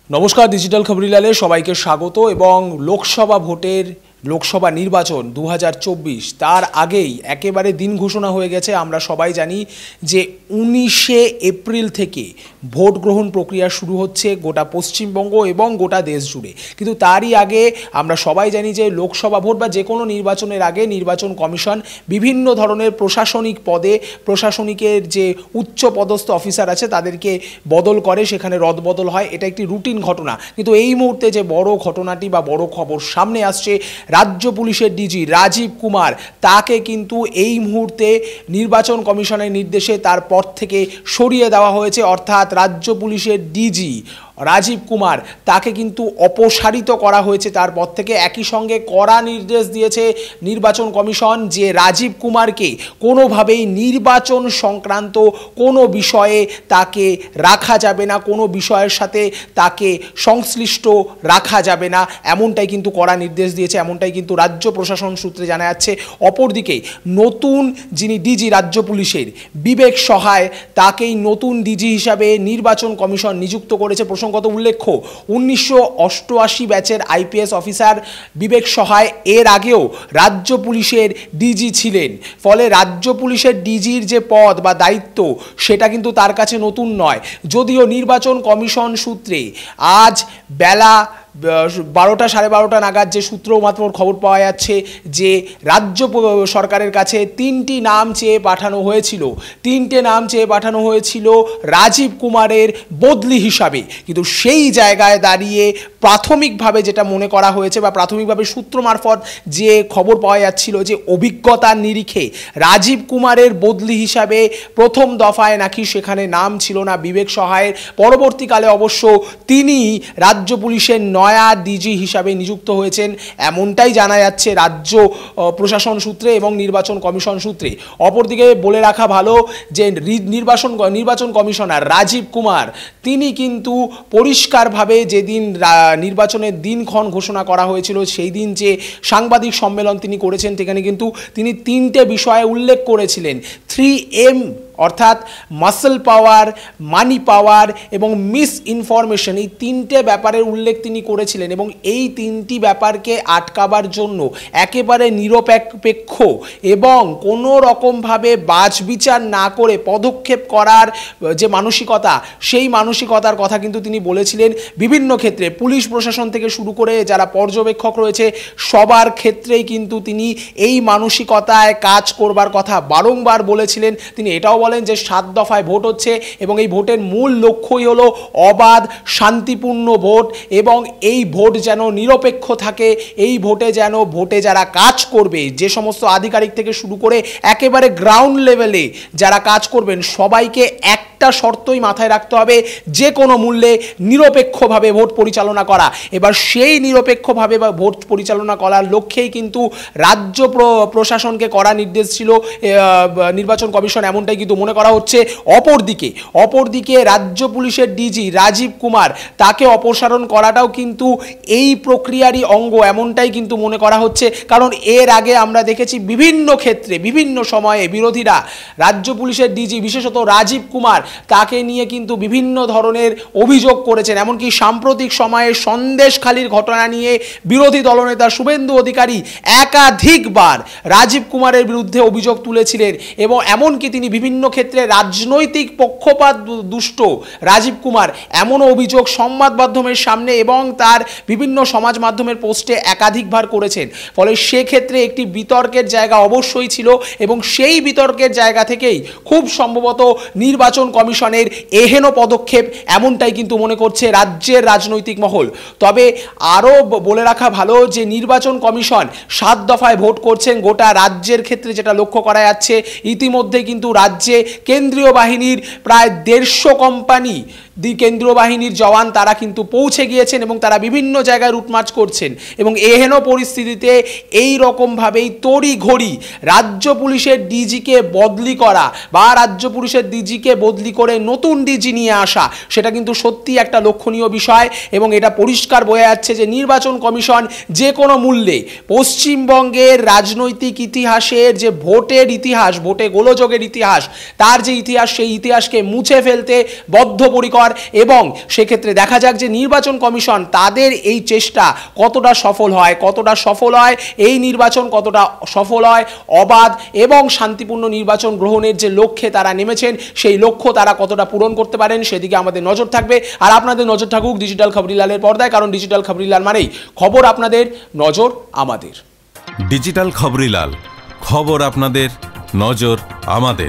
নমস্কার, ডিজিটাল খবরিলালে সবাইকে স্বাগত। এবং লোকসভা নির্বাচন 2024 তার আগেই একেবারে দিন ঘোষণা হয়ে গেছে। আমরা সবাই জানি যে 19শে এপ্রিল থেকে ভোট গ্রহণ প্রক্রিয়া শুরু হচ্ছে গোটা পশ্চিমবঙ্গ এবং গোটা দেশ জুড়ে। কিন্তু তারই আগে আমরা সবাই জানি যে লোকসভা ভোট বা যে কোনো নির্বাচনের আগে নির্বাচন কমিশন বিভিন্ন ধরনের প্রশাসনিক পদে প্রশাসনিকের যে উচ্চ পদস্থ অফিসার আছে তাদেরকে বদল করে, সেখানে রদবদল হয়। এটা একটি রুটিন ঘটনা। কিন্তু এই মুহূর্তে যে বড় ঘটনাটি বা বড় খবর সামনে আসছে, রাজ্য পুলিশের ডিজি রাজীব কুমার তাকে কিন্তু এই মুহূর্তে নির্বাচন কমিশনের নির্দেশে তার পদ থেকে সরিয়ে দেওয়া হয়েছে। অর্থাৎ রাজ্য পুলিশের ডিজি রাজীব কুমার তাকে কিন্তু অপসারিত করা হয়েছে তার পদ থেকে। একই সঙ্গে কড়া নির্দেশ দিয়েছে নির্বাচন কমিশন যে রাজীব কুমারকে কোনোভাবেই নির্বাচন সংক্রান্ত কোনো বিষয়ে তাকে রাখা যাবে না, কোনো বিষয়ের সাথে তাকে সংশ্লিষ্ট রাখা যাবে না, এমনটাই কিন্তু কড়া নির্দেশ দিয়েছে, এমনটাই কিন্তু রাজ্য প্রশাসন সূত্রে জানা যাচ্ছে। অপরদিকে নতুন যিনি ডিজি রাজ্য পুলিশের বিবেক সহায়, তাকেই নতুন ডিজি হিসাবে নির্বাচন কমিশন নিযুক্ত করেছে। প্রসঙ্গত উল্লেখ্য, 1988 ব্যাচের আইপিএস অফিসার বিবেক সহায় এর আগেও রাজ্য পুলিশের ডিজি ছিলেন। ফলে রাজ্য পুলিশের ডিজির যে পদ বা দায়িত্ব সেটা কিন্তু তার কাছে নতুন নয়। যদিও নির্বাচন কমিশন সূত্রে আজ বেলা 12টা সাড়ে 12টা নাগাদ যে সূত্র মাত্র খবর পাওয়া যাচ্ছে যে রাজ্য সরকারের কাছে তিনটে নাম চেয়ে পাঠানো হয়েছিল রাজীব কুমারের বদলি হিসাবে। কিন্তু সেই জায়গায় দাঁড়িয়ে প্রাথমিকভাবে যেটা মনে করা হয়েছে বা প্রাথমিকভাবে সূত্র মারফত যে খবর পাওয়া যাচ্ছিল যে অভিজ্ঞতার নিরিখে রাজীব কুমারের বদলি হিসাবে প্রথম দফায় নাকি সেখানে নাম ছিল না বিবেক সহায়ের। পরবর্তীকালে অবশ্য তিনি রাজ্য পুলিশের নয়া ডিজি হিসাবে নিযুক্ত হয়েছেন, এমনটাই জানা যাচ্ছে রাজ্য প্রশাসন সূত্রে এবং নির্বাচন কমিশন সূত্রে। অপরদিকে বলে রাখা ভালো যে নির্বাচন কমিশনার রাজীব কুমার তিনি কিন্তু পরিষ্কারভাবে যেদিন নির্বাচনের দিনক্ষণ ঘোষণা করা হয়েছিল সেই দিন যে সাংবাদিক সম্মেলন তিনি করেছেন, সেখানে কিন্তু তিনি তিনটে বিষয়ে উল্লেখ করেছিলেন। 3M অর্থাৎ মাসল পাওয়ার, মানি পাওয়ার এবং মিস ইনফরমেশন, এই তিনটে ব্যাপারের উল্লেখ তিনি করেছিলেন। এবং এই তিনটি ব্যাপারকে আটকাবার জন্য একেবারে নিরপেক্ষ এবং কোনো রকমভাবে বাছবিচার না করে পদক্ষেপ করার যে মানসিকতা, সেই মানসিকতার কথা কিন্তু তিনি বলেছিলেন। বিভিন্ন ক্ষেত্রে পুলিশ প্রশাসন থেকে শুরু করে যারা পর্যবেক্ষক রয়েছে সবার ক্ষেত্রেই কিন্তু তিনি এই মানসিকতায় কাজ করবার কথা বারংবার বলেছিলেন। তিনি এটাও বলেন যে 7 দফায় ভোট হচ্ছে এবং এই ভোটের মূল লক্ষ্যই হলো অবাধ শান্তিপূর্ণ ভোট এবং এই ভোট যেন নিরপেক্ষ থাকে। এই ভোটে যারা কাজ করবে, যে সমস্ত আধিকারিক থেকে শুরু করে একেবারে গ্রাউন্ড লেভেলে যারা কাজ করবেন, সবাইকে একটা শর্তই মাথায় রাখতে হবে, যে কোনো মূল্যে নিরপেক্ষভাবে ভোট পরিচালনা করা। এবার সেই নিরপেক্ষভাবে বা ভোট পরিচালনা করার লক্ষ্যেই কিন্তু রাজ্য প্রশাসনকে কড়া নির্দেশ ছিল নির্বাচন কমিশন, এমনটাই কিন্তু মনে করা হচ্ছে। অপরদিকে রাজ্য পুলিশের ডিজি রাজীব কুমার তাকে অপসারণ করাটাও কিন্তু এই প্রক্রিয়ারই অঙ্গ, এমনটাই কিন্তু মনে করা হচ্ছে। কারণ এর আগে আমরা দেখেছি বিভিন্ন ক্ষেত্রে বিভিন্ন সময়ে বিরোধীরা রাজ্য পুলিশের ডিজি বিশেষত রাজীব কুমার তাকে নিয়ে কিন্তু বিভিন্ন ধরনের অভিযোগ করেছেন। এমনকি সাম্প্রতিক সময়ে সন্দেশখালির ঘটনা নিয়ে বিরোধী দলনেতা শুভেন্দু অধিকারী একাধিকবার রাজীব কুমারের বিরুদ্ধে অভিযোগ তুলেছিলেন এবং এমনকি তিনি বিভিন্ন ক্ষেত্রে রাজনৈতিক পক্ষপাত দুষ্ট রাজীব কুমার এমন অভিযোগ সংবাদ মাধ্যমের সামনে এবং তার বিভিন্ন সমাজ মাধ্যমের পোস্টে একাধিকবার করেছেন। ফলে সেক্ষেত্রে একটি বিতর্কের জায়গা অবশ্যই ছিল এবং সেই বিতর্কের জায়গা থেকেই খুব সম্ভবত নির্বাচন কমিশনের এহেন পদক্ষেপ, এমনটাই কিন্তু মনে করছে রাজ্যের রাজনৈতিক মহল। তবে আরও বলে রাখা ভালো যে নির্বাচন কমিশন 7 দফায় ভোট করছেন গোটা রাজ্যের ক্ষেত্রে, যেটা লক্ষ্য করা যাচ্ছে ইতিমধ্যে কিন্তু রাজ্যে কেন্দ্রীয় বাহিনীর প্রায় 150 কোম্পানি কেন্দ্রীয় বাহিনীর জওয়ান তারা কিন্তু পৌঁছে গিয়েছেন এবং তারা বিভিন্ন জায়গায় রুটমার্চ করছেন। এবং এহেন পরিস্থিতিতে এই রকমভাবেই তড়িঘড়ি রাজ্য পুলিশের ডিজিকে বদলি করা বা রাজ্য পুলিশের ডিজিকে বদলি করে নতুন ডিজি নিয়ে আসা, সেটা কিন্তু সত্যি একটা লক্ষণীয় বিষয়। এবং এটা পরিষ্কার বোঝা যাচ্ছে যে নির্বাচন কমিশন যে কোনো মূল্যে পশ্চিমবঙ্গের রাজনৈতিক ইতিহাসের যে ভোটের ইতিহাস, ভোটে গোলযোগের ইতিহাস, তার যে ইতিহাস, সেই ইতিহাসকে মুছে ফেলতে বদ্ধপরিকর ব্যাপার, এবং সেক্ষেত্রে দেখা যাক যে নির্বাচন কমিশন তাদের এই চেষ্টা কতটা সফল হয়, এই নির্বাচন কতটা সফল হয়, অবাধ এবং শান্তিপূর্ণ নির্বাচন গ্রহণের যে লক্ষ্যে তারা নেমেছেন সেই লক্ষ্য তারা কতটা পূরণ করতে পারেন সেদিকে আমাদের নজর থাকবে। আর আপনাদের নজর থাকুক ডিজিটাল খবরিলালের পর্দায়, কারণ ডিজিটাল খবরিলাল মানেই খবর আপনাদের, নজর আমাদের। ডিজিটাল খবরিলাল, খবর আপনাদের, নজর আমাদের।